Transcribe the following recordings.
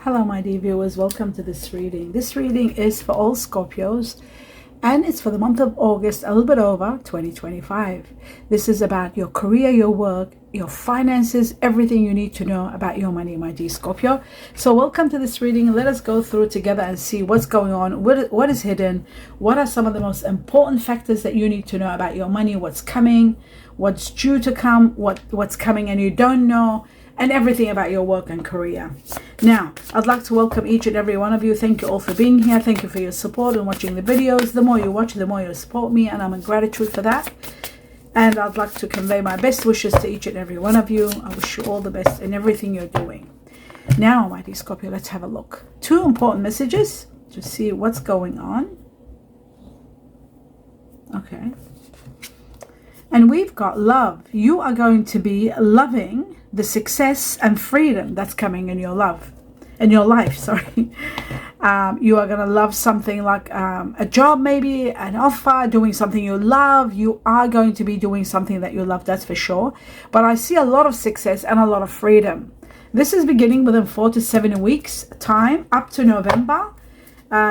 Hello my dear viewers, welcome to this reading. This reading is for all Scorpios and it's for the month of August, a little bit over 2025. This is about your career, your work, your finances, everything you need to know about your money, my dear Scorpio. So welcome to this reading. Let us go through it together and see what's going on, what is hidden, what are some of the most important factors that you need to know about your money, what's coming, what's due to come, what's coming and you don't know, and everything about your work and career. Now, I'd like to welcome each and every one of you. Thank you all for being here. Thank you for your support and watching the videos. The more you watch, the more you support me, and I'm in gratitude for that. And I'd like to convey my best wishes to each and every one of you. I wish you all the best in everything you're doing. Now, my dear Scorpio, let's have a look. Two important messages to see what's going on. Okay. And we've got love. You are going to be loving the success and freedom that's coming in your life. You are going to love something like a job, maybe an offer, doing something you love. You are going to be doing something that you love, that's for sure. But I see a lot of success and a lot of freedom. This is beginning within 4 to 7 weeks time up to November.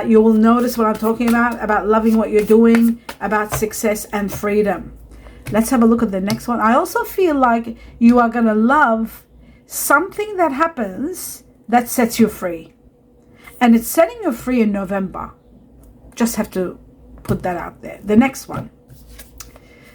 You will notice what I'm talking about loving what you're doing, about success and freedom. Let's have a look at the next one. I also feel like you are going to love something that happens that sets you free. And it's setting you free in November. Just have to put that out there. The next one.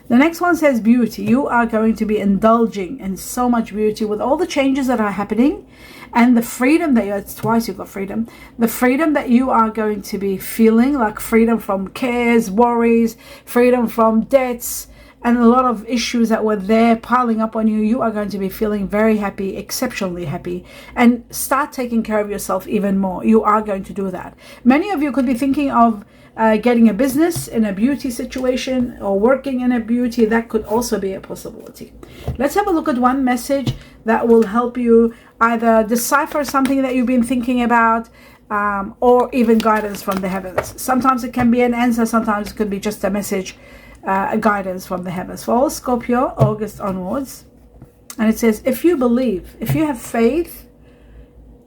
The next one says beauty. You are going to be indulging in so much beauty with all the changes that are happening. And the freedom that it's twice you've got freedom. The freedom that you are going to be feeling, like freedom from cares, worries, freedom from debts, and a lot of issues that were there piling up on you. You are going to be feeling very happy, exceptionally happy, and start taking care of yourself even more. You are going to do that. Many of you could be thinking of getting a business in a beauty situation or working in a beauty. That could also be a possibility. Let's have a look at one message that will help you either decipher something that you've been thinking about, or even guidance from the heavens. Sometimes it can be an answer, sometimes it could be just a message, a guidance from the heavens for all Scorpio, August onwards. And it says, if you believe, if you have faith,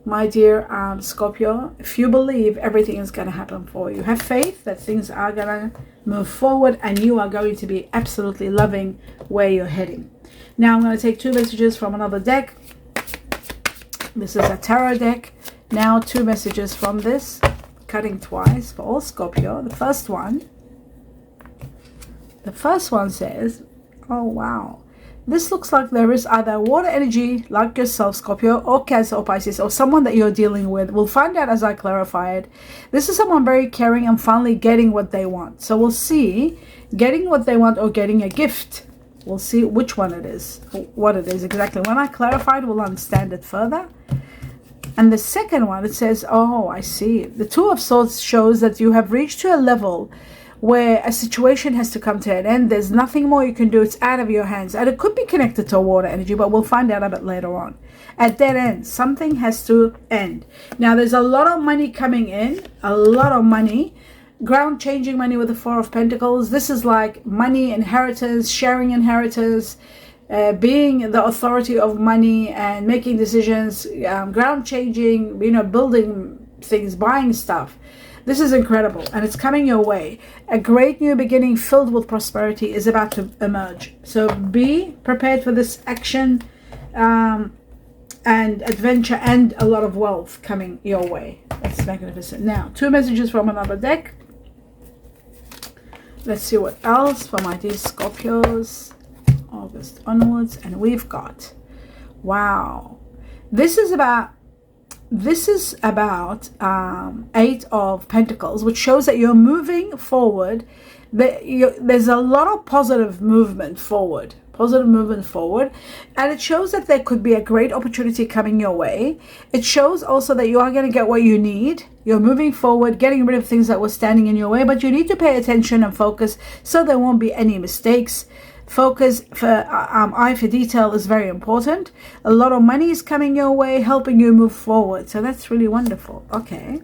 my dear Scorpio, if you believe, everything is going to happen for you. Have faith that things are going to move forward and you are going to be absolutely loving where you're heading. Now I'm going to take two messages from another deck. This is a tarot deck. Now two messages from this, cutting twice for all Scorpio. The first one says, oh wow, this looks like there is either water energy like yourself, Scorpio, or Cancer or Pisces, or someone that you're dealing with. We'll find out as I clarify it. This is someone very caring and finally getting what they want. So we'll see getting what they want or getting a gift. We'll see which one it is, what it is exactly. When I clarify it, we'll understand it further. And the second one, it says, oh, I see. The Two of Swords shows that you have reached to a level where a situation has to come to an end. There's nothing more you can do. It's out of your hands. And it could be connected to water energy, but we'll find out a bit later on. At that end, something has to end. Now, there's a lot of money coming in, a lot of money. Ground changing money with the Four of Pentacles. This is like money, inheritance, sharing inheritance, being the authority of money and making decisions, ground changing, building things, buying stuff. This is incredible and it's coming your way. A great new beginning filled with prosperity is about to emerge. So be prepared for this action and adventure and a lot of wealth coming your way. That's magnificent. Now, two messages from another deck. Let's see what else for my dear Scorpios, August onwards. And we've got, wow, this is about Eight of Pentacles, which shows that you're moving forward. There's a lot of positive movement forward, and it shows that there could be a great opportunity coming your way. It shows also that you are going to get what you need. You're moving forward, getting rid of things that were standing in your way, but you need to pay attention and focus so there won't be any mistakes. Focus for eye for detail is very important. A lot of money is coming your way, helping you move forward. So that's really wonderful. Okay.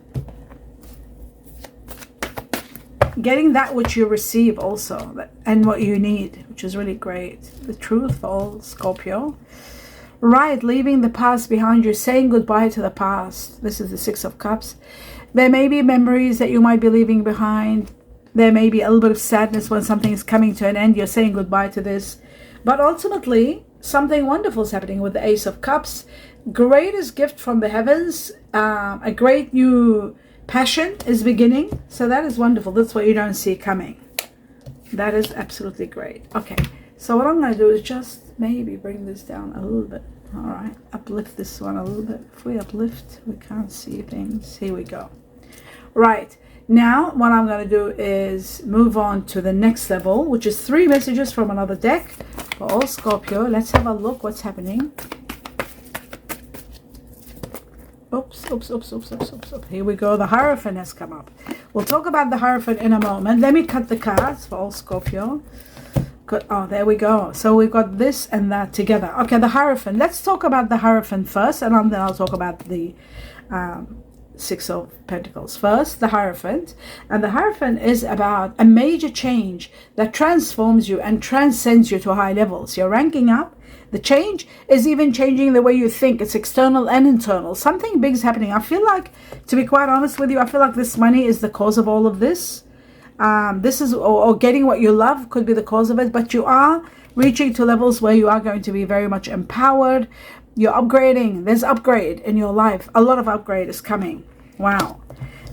Getting that which you receive also, and what you need, which is really great. The truth for all Scorpio. Right, leaving the past behind you, saying goodbye to the past. This is the Six of Cups. There may be memories that you might be leaving behind. There may be a little bit of sadness when something is coming to an end. You're saying goodbye to this. But ultimately, something wonderful is happening with the Ace of Cups. Greatest gift from the heavens. A great new passion is beginning. So that is wonderful. That's what you don't see coming. That is absolutely great. Okay, so what I'm going to do is just maybe bring this down a little bit. All right, uplift this one a little bit. If we uplift, we can't see things. Here we go. Right, now what I'm going to do is move on to the next level, which is 3 messages from another deck for all Scorpio. Let's have a look what's happening. Oops. Here we go. The Hierophant has come up. We'll talk about the Hierophant in a moment. Let me cut the cards for all Scorpio. Good. Oh, there we go. So we've got this and that together. Okay, the Hierophant. Let's talk about the Hierophant first, and then I'll talk about the Six of Pentacles. First, the Hierophant. And the Hierophant is about a major change that transforms you and transcends you to high levels. You're ranking up. The change is even changing the way you think. It's external and internal. Something big is happening. I feel like, to be quite honest with you, I feel like this money is the cause of all of this. This is, or getting what you love could be the cause of it. But you are reaching to levels where you are going to be very much empowered. You're upgrading. There's upgrade in your life. A lot of upgrade is coming. Wow.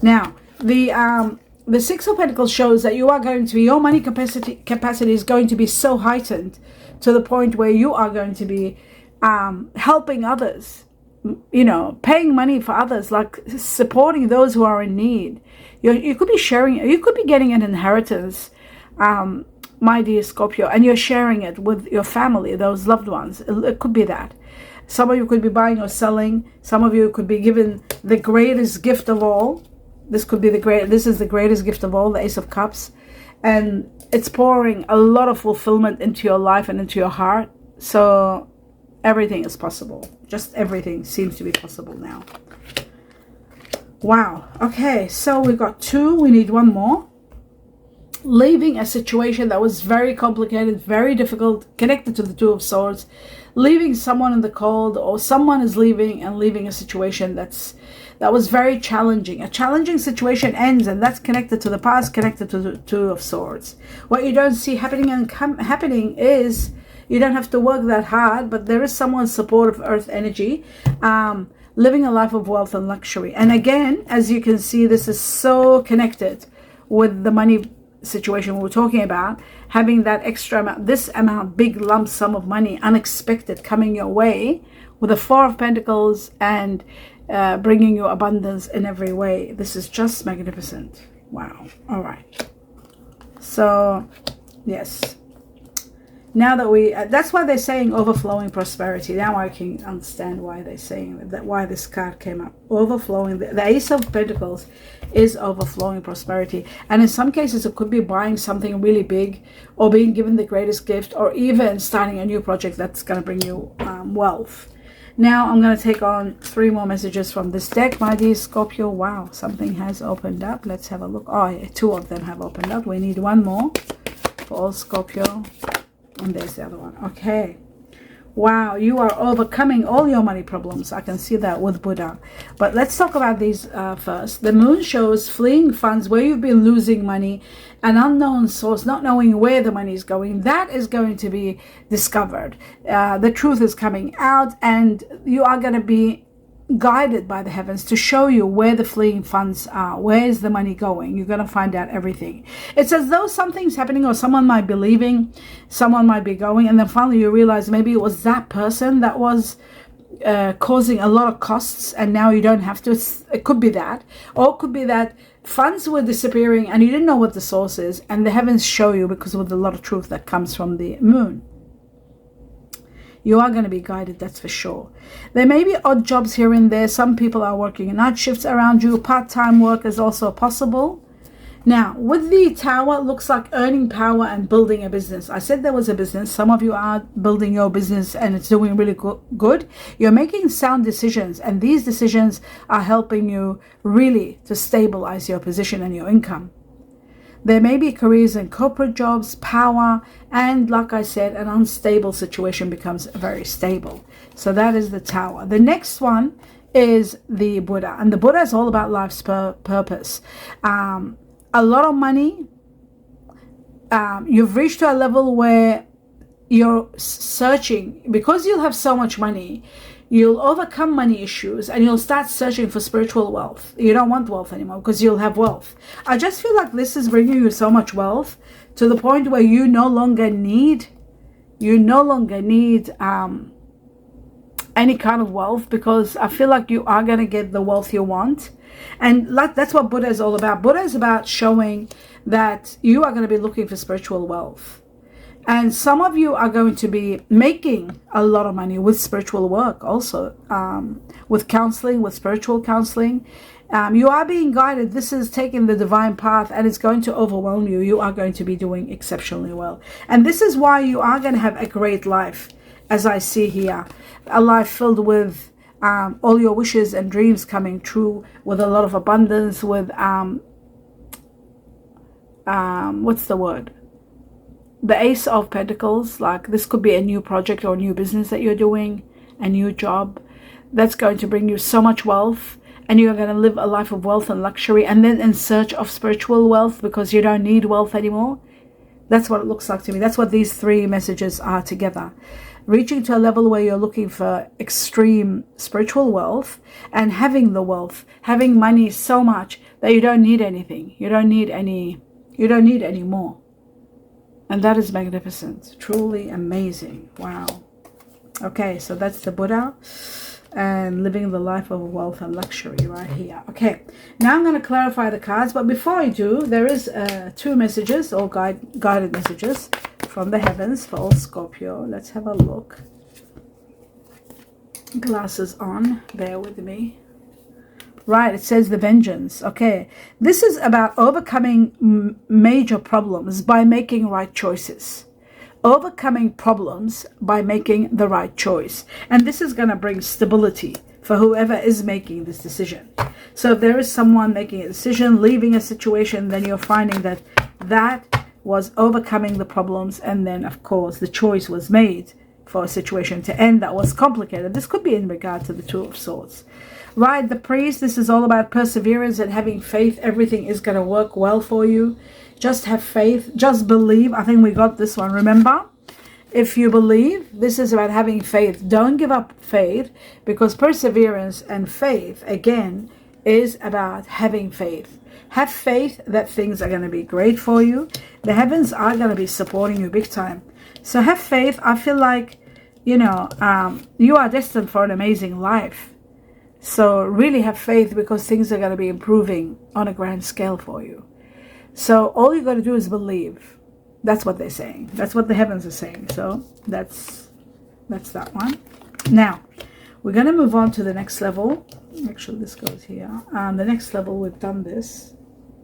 Now, the Six of Pentacles shows that you are going to be, your money capacity is going to be so heightened to the point where you are going to be helping others, you know, paying money for others, like supporting those who are in need. You could be sharing, you could be getting an inheritance, my dear Scorpio, and you're sharing it with your family, those loved ones. It could be that. Some of you could be buying or selling. Some of you could be given the greatest gift of all. This is the greatest gift of all, the Ace of Cups. And it's pouring a lot of fulfillment into your life and into your heart. So everything is possible. Just everything seems to be possible now. Wow. Okay, so we've got 2. We need 1 more. Leaving a situation that was very complicated, very difficult, connected to the Two of Swords. Leaving someone in the cold, or someone is leaving and leaving a situation that was very challenging. A challenging situation ends, and that's connected to the past, connected to the Two of Swords. What you don't see happening is you don't have to work that hard, but there is someone's supportive earth energy, living a life of wealth and luxury. And again, as you can see, this is so connected with the money situation we're talking about, having that extra amount, this amount, big lump sum of money, unexpected, coming your way with the Four of Pentacles and bringing you abundance in every way. This is just magnificent. Wow. All right. So, yes. Now that that's why they're saying overflowing prosperity. Now I can understand why they're saying that, why this card came up. Overflowing. The Ace of Pentacles is overflowing prosperity. And in some cases, it could be buying something really big, or being given the greatest gift, or even starting a new project that's going to bring you wealth. Now I'm going to take on 3 more messages from this deck, my dear Scorpio. Wow, something has opened up. Let's have a look. Oh, yeah, 2 of them have opened up. We need 1 more for all Scorpio. And there's the other one. Okay. Wow, you are overcoming all your money problems. I can see that with Buddha. But let's talk about these first. The moon shows fleeing funds, where you've been losing money, an unknown source, not knowing where the money is going. That is going to be discovered. The truth is coming out, and you are going to be guided by the heavens to show you where the fleeing funds are. Where is the money going? You're going to find out everything. It's as though something's happening, or someone might be leaving, someone might be going, and then finally you realize maybe it was that person that was causing a lot of costs, and now you don't have to. It could be that, or it could be that funds were disappearing and you didn't know what the source is, and the heavens show you, because of a lot of truth that comes from the moon. You are going to be guided, that's for sure. There may be odd jobs here and there. Some people are working night shifts around you. Part-time work is also possible. Now, with the Tower, it looks like earning power and building a business. I said there was a business. Some of you are building your business and it's doing really good. You're making sound decisions, and these decisions are helping you really to stabilize your position and your income. There may be careers in corporate jobs, power, and like I said, an unstable situation becomes very stable. So that is the Tower. The next one is the Buddha, and the Buddha is all about life's purpose. A lot of money. You've reached to a level where you're searching, because you'll have so much money, you'll overcome money issues and you'll start searching for spiritual wealth. You don't want wealth anymore because you'll have wealth. I just feel like this is bringing you so much wealth to the point where you no longer need any kind of wealth, because I feel like you are going to get the wealth you want. And like that's what Buddha is all about. Buddha is about showing that you are going to be looking for spiritual wealth. And some of you are going to be making a lot of money with spiritual work also, with counseling, with spiritual counseling. You are being guided. This is taking the divine path, and it's going to overwhelm you. You are going to be doing exceptionally well. And this is why you are going to have a great life, as I see here. A life filled with all your wishes and dreams coming true, with a lot of abundance, with, what's the word? The Ace of Pentacles. Like this could be a new project or a new business that you're doing, a new job that's going to bring you so much wealth, and you're going to live a life of wealth and luxury, and then in search of spiritual wealth because you don't need wealth anymore. That's what it looks like to me. That's what these three messages are together. Reaching to a level where you're looking for extreme spiritual wealth, and having the wealth, having money so much that you don't need anything. You don't need any more. And that is magnificent. Truly amazing. Wow. Okay, so that's the Buddha and living the life of wealth and luxury right here. Okay, now I'm going to clarify the cards. But before I do, there is two messages, or guided messages from the heavens for all Scorpio. Let's have a look. Glasses on. Bear with me. Right, it says the vengeance. Okay, this is about overcoming major problems by making right choices. Overcoming problems by making the right choice. And this is going to bring stability for whoever is making this decision. So if there is someone making a decision, leaving a situation, then you're finding that that was overcoming the problems, and then of course the choice was made for a situation to end that was complicated. This could be in regard to the Two of Swords. Right, the priest, this is all about perseverance and having faith. Everything is going to work well for you. Just have faith. Just believe. I think we got this one. Remember, if you believe, this is about having faith. Don't give up faith, because perseverance and faith, again, is about having faith. Have faith that things are going to be great for you. The heavens are going to be supporting you big time. So have faith. I feel like, you are destined for an amazing life. So really have faith, because things are going to be improving on a grand scale for you. So all you got to do is believe. That's what they're saying. That's what the heavens are saying. So that's that one. Now, we're going to move on to the next level. Actually, this goes here. The next level, we've done this.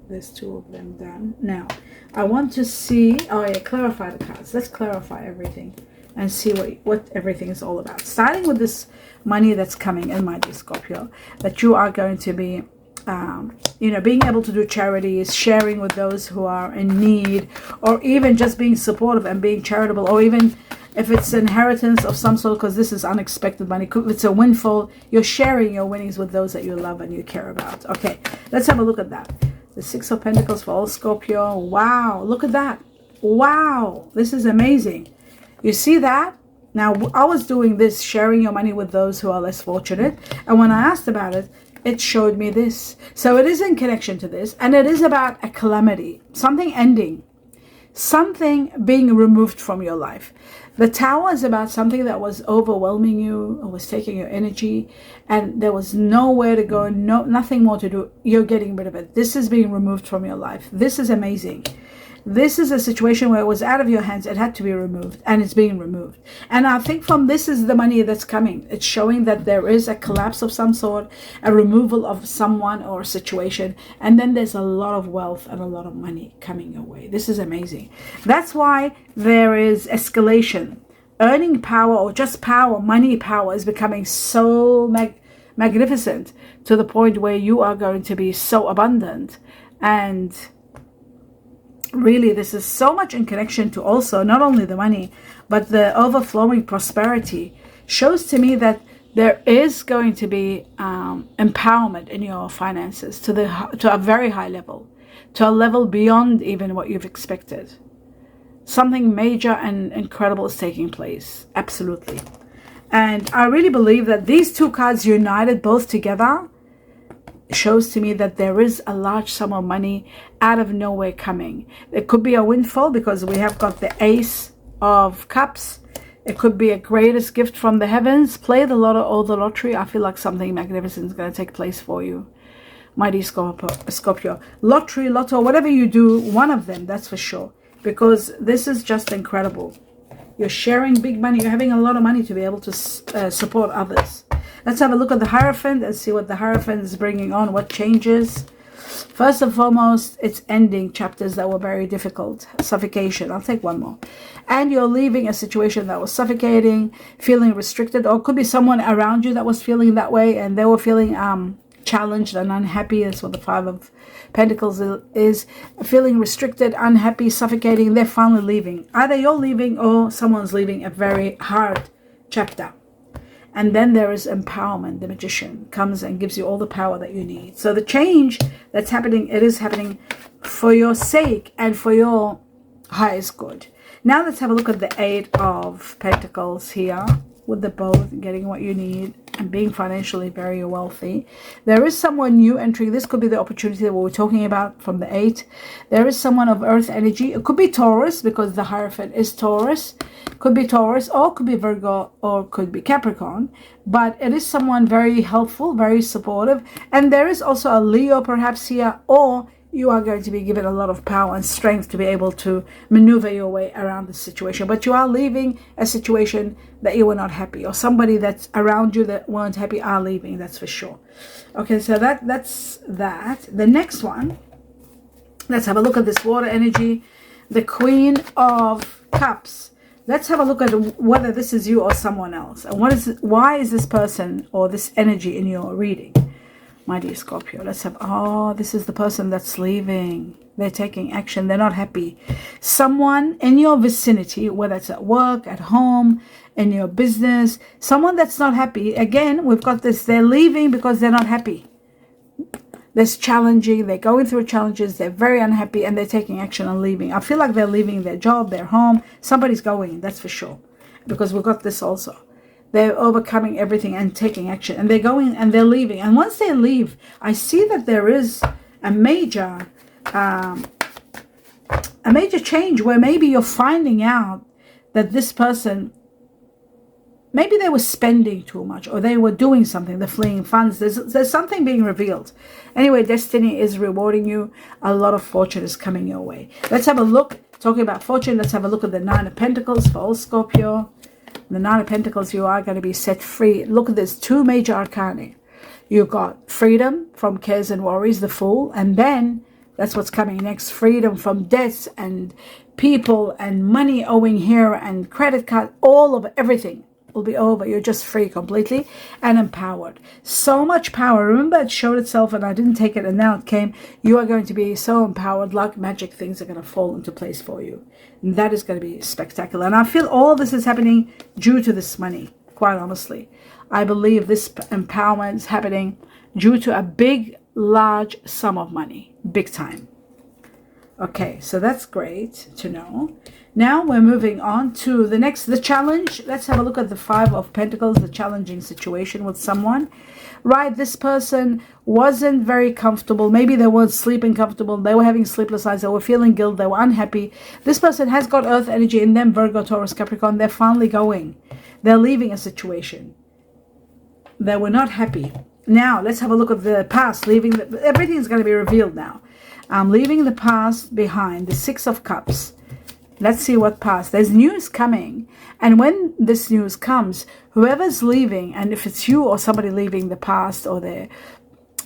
There's two of them done. Now, I want to see... Oh, yeah, clarify the cards. Let's clarify everything and see what everything is all about. Starting with this money that's coming in, my dear Scorpio, that you are going to be, being able to do charities, sharing with those who are in need, or even just being supportive and being charitable, or even if it's inheritance of some sort, because this is unexpected money. If it's a windfall, you're sharing your winnings with those that you love and you care about. Okay, let's have a look at that. The Six of Pentacles for all Scorpio. Wow, look at that. Wow, this is amazing. You see that? Now, I was doing this, sharing your money with those who are less fortunate. And when I asked about it, it showed me this. So it is in connection to this. And it is about a calamity, something ending, something being removed from your life. The Tower is about something that was overwhelming you, or was taking your energy, and there was nowhere to go, nothing more to do. You're getting rid of it. This is being removed from your life. This is amazing. This is a situation where it was out of your hands. It had to be removed, and it's being removed. And I think from this is the money that's coming. It's showing that there is a collapse of some sort, a removal of someone or a situation, and then there's a lot of wealth and a lot of money coming your way. This is amazing. That's why there is escalation. Earning power, or just power, money power, is becoming so magnificent, to the point where you are going to be so abundant, and Really, this is so much in connection to also not only the money, but the overflowing prosperity. Shows to me that there is going to be empowerment in your finances to a very high level, to a level beyond even what you've expected. Something major and incredible is taking place. Absolutely. And I really believe that these two cards united both together shows to me that there is a large sum of money out of nowhere coming. It could be a windfall because we have got the Ace of Cups. It could be a greatest gift from the heavens. Play the lotto or the lottery. I feel like something magnificent is going to take place for you, mighty Scorpio. Lottery, lotto, whatever you do, one of them, that's for sure. Because this is just incredible. You're sharing big money. You're having a lot of money to be able to support others. Let's have a look at the Hierophant and see what the Hierophant is bringing on, what changes. First and foremost, it's ending chapters that were very difficult. Suffocation. I'll take one more. And you're leaving a situation that was suffocating, feeling restricted, or it could be someone around you that was feeling that way and they were feeling challenged and unhappy. That's what the Five of Pentacles is. Feeling restricted, unhappy, suffocating. They're finally leaving. Either you're leaving or someone's leaving a very hard chapter. And then there is empowerment. The Magician comes and gives you all the power that you need. So the change that's happening, it is happening for your sake and for your highest good. Now let's have a look at the Eight of Pentacles here. With the both, getting what you need and being financially very wealthy. There is someone new entering. This could be the opportunity that we're talking about from the Eight. There is someone of earth energy. It could be Taurus because the Hierophant is Taurus. Could be Taurus or could be Virgo or could be Capricorn. But it is someone very helpful, very supportive. And there is also a Leo perhaps here, or you are going to be given a lot of power and strength to be able to maneuver your way around the situation. But you are leaving a situation that you were not happy, or somebody that's around you that weren't happy are leaving, that's for sure. Okay, so that's that. The next one, let's have a look at this water energy. The Queen of Cups. Let's have a look at whether this is you or someone else. And why is this person or this energy in your reading? My dear Scorpio, let's have, this is the person that's leaving. They're taking action. They're not happy. Someone in your vicinity, whether it's at work, at home, in your business, someone that's not happy. Again, we've got this. They're leaving because they're not happy. There's challenging. They're going through challenges. They're very unhappy and they're taking action and leaving. I feel like they're leaving their job, their home. Somebody's going, that's for sure. Because we've got this also. They're overcoming everything and taking action. And they're going and they're leaving. And once they leave, I see that there is a major change where maybe you're finding out that this person, maybe they were spending too much or they were doing something. They're fleeing funds. There's something being revealed. Anyway, destiny is rewarding you. A lot of fortune is coming your way. Let's have a look. Talking about fortune, let's have a look at the Nine of Pentacles for all Scorpio. The Nine of Pentacles, you are going to be set free. Look at this, two major arcana. You've got freedom from cares and worries, the Fool. And then, that's what's coming next, freedom from debts and people and money owing here and credit card. All of everything will be over. You're just free completely and empowered. So much power. Remember, it showed itself and I didn't take it and now it came. You are going to be so empowered, like magic. Things are going to fall into place for you. And that is going to be spectacular. And I feel all this is happening due to this money, quite honestly. I believe this empowerment is happening due to a big, large sum of money. Big time. Okay, so that's great to know. Now we're moving on to the next, the challenge. Let's have a look at the Five of Pentacles, the challenging situation with someone. Right, this person wasn't very comfortable. Maybe they weren't sleeping comfortable. They were having sleepless nights. They were feeling guilt. They were unhappy. This person has got earth energy in them, Virgo, Taurus, Capricorn. They're finally going. They're leaving a situation. They were not happy. Now, let's have a look at the past. Everything is going to be revealed now. Leaving the past behind, the Six of Cups. Let's see what past. There's news coming. And when this news comes, whoever's leaving, and if it's you or somebody leaving the past or their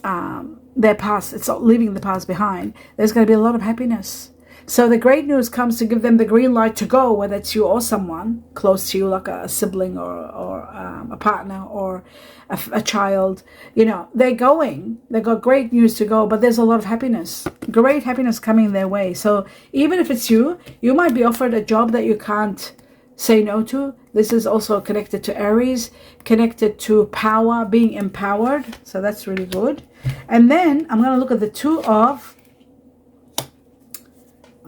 past, it's leaving the past behind, there's going to be a lot of happiness. So the great news comes to give them the green light to go, whether it's you or someone close to you, like a sibling or a partner or a child. You know, they're going. They've got great news to go, but there's a lot of happiness, great happiness coming their way. So even if it's you, you might be offered a job that you can't say no to. This is also connected to Aries, connected to power, being empowered. So that's really good. And then I'm going to look at the two of,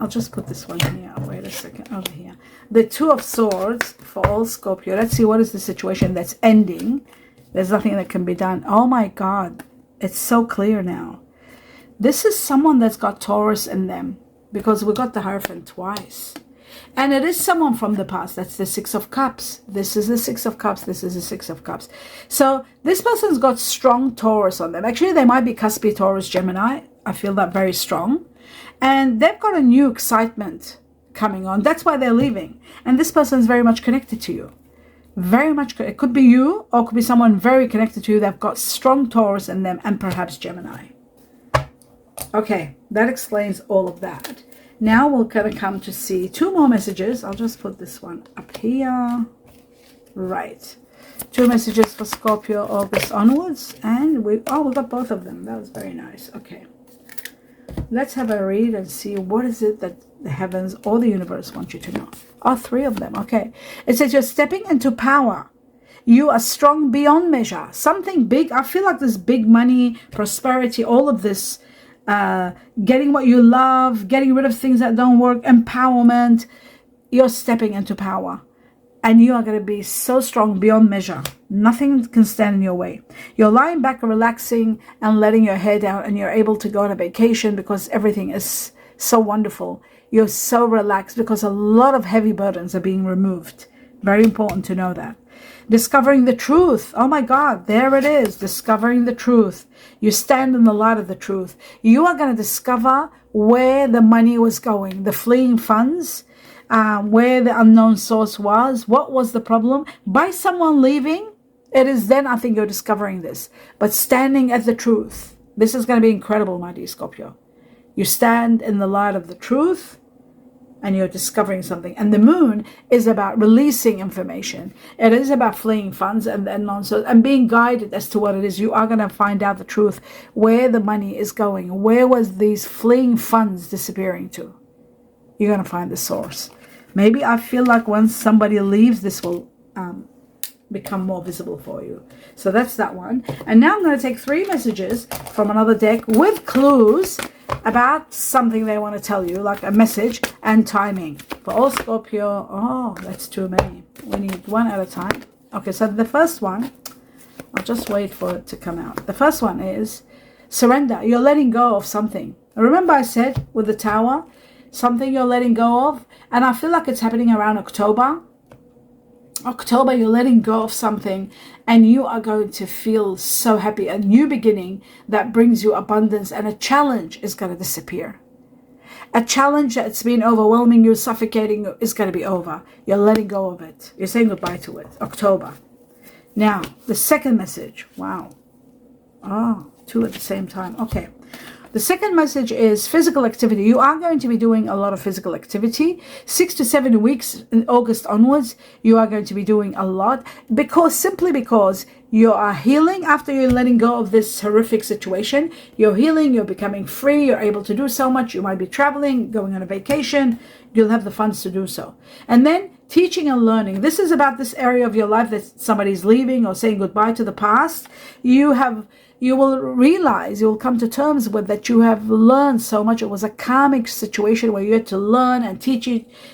I'll just put this one here. Wait a second. Over here. The Two of Swords for all Scorpio. Let's see what is the situation that's ending. There's nothing that can be done. Oh my God. It's so clear now. This is someone that's got Taurus in them, because we got the Hierophant twice. And it is someone from the past. That's the Six of Cups. This is the Six of Cups. This is the Six of Cups. So this person's got strong Taurus on them. Actually, they might be cuspy Taurus, Gemini. I feel that very strong. And they've got a new excitement coming on. That's why they're leaving. And this person is very much connected to you. Very much. It could be you, or it could be someone very connected to you. They've got strong Taurus in them, and perhaps Gemini. Okay, that explains all of that. Now we're going to come to see two more messages. I'll just put this one up here. Right. Two messages for Scorpio, August onwards. And we got both of them. That was very nice. Okay. Let's have a read and see what is it that the heavens or the universe want you to know. Oh, three of them. Okay. It says you're stepping into power. You are strong beyond measure. Something big. I feel like this big money, prosperity, all of this, getting what you love, getting rid of things that don't work, empowerment. You're stepping into power. And you are going to be so strong beyond measure. Nothing can stand in your way. You're lying back, relaxing, and letting your hair down, and you're able to go on a vacation because everything is so wonderful. You're so relaxed because a lot of heavy burdens are being removed. Very important to know that. Discovering the truth. Oh my God, there it is. Discovering the truth. You stand in the light of the truth. You are going to discover where the money was going, the fleeing funds, where the unknown source was, what was the problem. By someone leaving, it is then I think you're discovering this. But standing at the truth, this is going to be incredible, my dear Scorpio. You stand in the light of the truth and you're discovering something. And the moon is about releasing information. It is about fleeing funds and nonsense and being guided as to what it is. You are going to find out the truth, where the money is going. Where was these fleeing funds disappearing to? You're going to find the source. Maybe I feel like once somebody leaves, this will become more visible for you. So that's that one. And now I'm going to take three messages from another deck with clues about something they want to tell you, like a message and timing. For all Scorpio, oh, that's too many. We need one at a time. Okay, so the first one, I'll just wait for it to come out. The first one is surrender. You're letting go of something. Remember I said with the Tower, something you're letting go of? And I feel like it's happening around October. October, you're letting go of something and you are going to feel so happy. A new beginning that brings you abundance, and a challenge is going to disappear. A challenge that's been overwhelming you, suffocating you, is going to be over. You're letting go of it. You're saying goodbye to it. October. Now, the second message. Wow. Oh, two at the same time. Okay. The second message is physical activity. You are going to be doing a lot of physical activity. 6 to 7 weeks in August onwards, you are going to be doing a lot simply because you are healing after you're letting go of this horrific situation. You're healing, you're becoming free, you're able to do so much. You might be traveling, going on a vacation. You'll have the funds to do so. And then teaching and learning. This is about this area of your life that somebody's leaving or saying goodbye to the past. You will realize, you will come to terms with that you have learned so much. It was a karmic situation where you had to learn and teach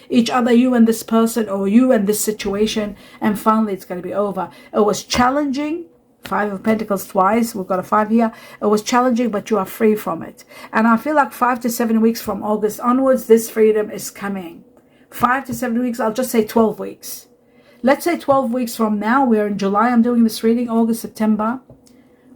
each other, you and this person, or you and this situation, and finally it's going to be over. It was challenging. 5 of Pentacles twice. We've got a 5 here. It was challenging, but you are free from it. And I feel like 5 to 7 weeks from August onwards, this freedom is coming. 5 to 7 weeks, I'll just say 12 weeks. Let's say 12 weeks from now. We're in July. I'm doing this reading. August, September,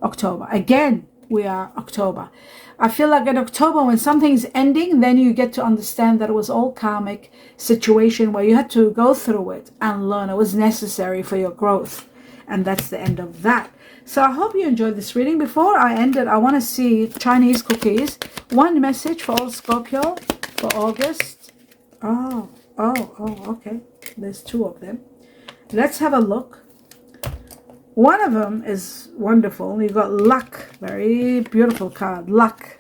October. Again, we are October. I feel like in October, when something's ending, then you get to understand that it was all karmic situation where you had to go through it and learn. It was necessary for your growth. And that's the end of that. So I hope you enjoyed this reading. Before I end it, I want to see Chinese cookies. One message for all Scorpio for August. Oh, okay. There's 2 of them. Let's have a look. One of them is wonderful. You got luck. Very beautiful card. Luck.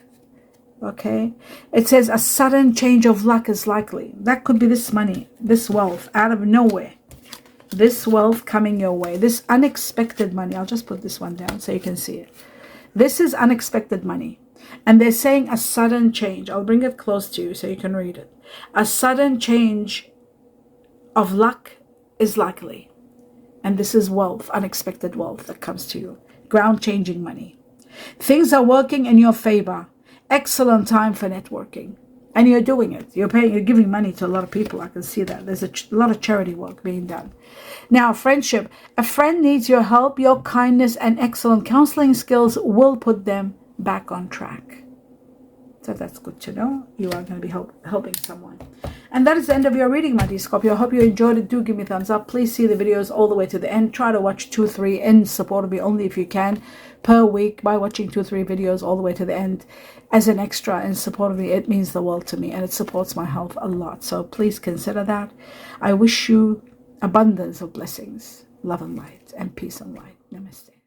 Okay. It says a sudden change of luck is likely. That could be this money, this wealth out of nowhere. This wealth coming your way. This unexpected money. I'll just put this one down so you can see it. This is unexpected money. And they're saying a sudden change. I'll bring it close to you so you can read it. A sudden change of luck is likely. And this is wealth, unexpected wealth that comes to you. Ground changing money. Things are working in your favor. Excellent time for networking. And you're doing it. You're giving money to a lot of people. I can see that. There's a lot of charity work being done. Now, friendship. A friend needs your help. Your kindness and excellent counseling skills will put them back on track. So that's good to know. You are going to be helping someone. And that is the end of your reading, my dear Scorpio. I hope you enjoyed it. Do give me a thumbs up. Please see the videos all the way to the end. Try to watch 2, 3 in support of me only if you can per week by watching 2, 3 videos all the way to the end as an extra in support of me. It means the world to me and it supports my health a lot. So please consider that. I wish you abundance of blessings, love and light, and peace and light. Namaste.